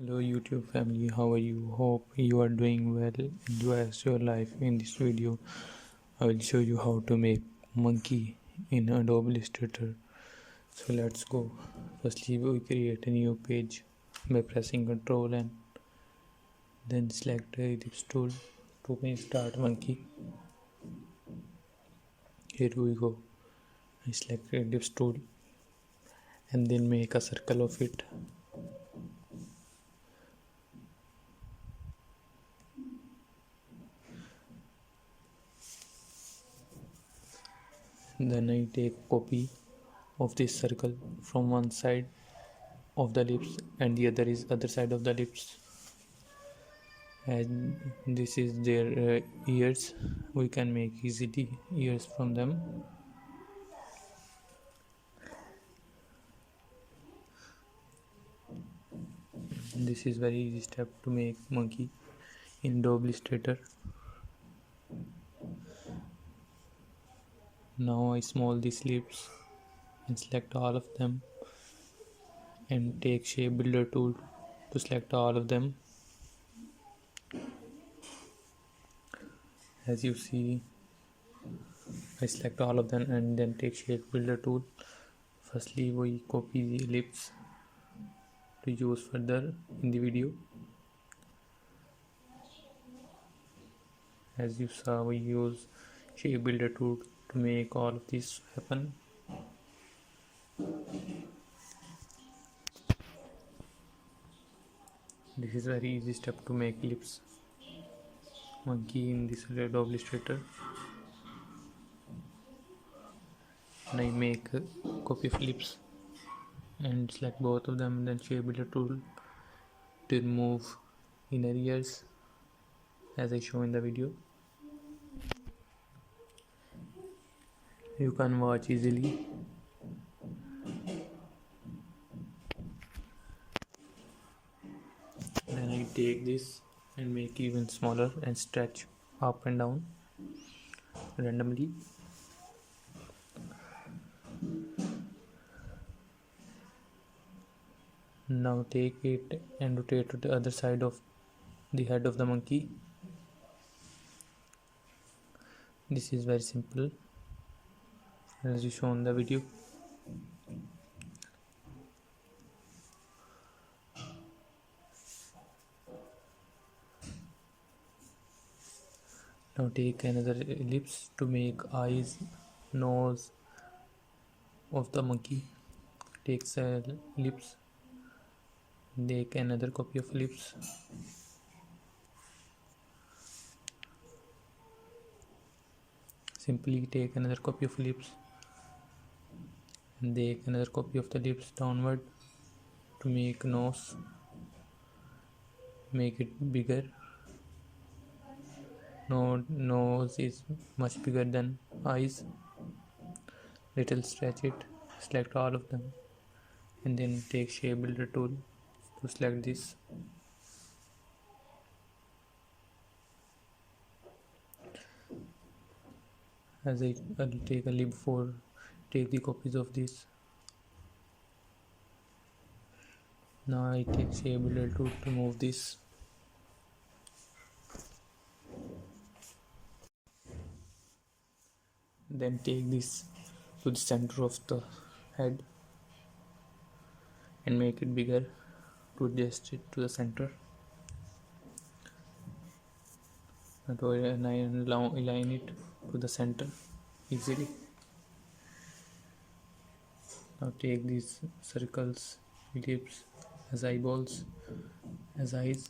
Hello YouTube family, how are you? Hope you are doing well. Enjoy your life. In this video, I will show you how to make monkey in Adobe Illustrator. So let's go. Firstly, we create a new page by pressing Ctrl and then select the ellipse tool to make start monkey. Here we go. I select ellipse tool and then make a circle of it. Then I take copy of this circle from one side of the lips and the other is other side of the lips, and this is their ears. We can make easily ears from them. This is very easy step to make monkey in Adobe Illustrator. Now I small these lips and select all of them and take shape builder tool to select all of them. As you see, I select all of them and then take shape builder tool. Firstly, we copy the lips to use further in the video. As you saw, we use shape builder tool to make all of this happen. This is very easy step to make lips monkey in this Adobe Illustrator. And I make a copy of lips and select both of them, then shape builder tool to remove inner ears as I show in the video. You can watch easily. Then I take this and make even smaller and stretch up and down randomly. Now take it and rotate to the other side of the head of the monkey. This is very simple as you show in the video. Now take another ellipse to make eyes, nose of the monkey. Take ellipse, take another copy of ellipse. Simply take another copy of lips and take another copy of the lips downward to make nose. Make it bigger. No, nose is much bigger than eyes. Little stretch it, select all of them and then take shape builder tool to select this. As I'll take a lip for take the copies of this. Now I take shape builder tool to move this. Then take this to the center of the head and make it bigger to adjust it to the center. And I align it to the center easily. Now take these circles, ellipse as eyeballs, as eyes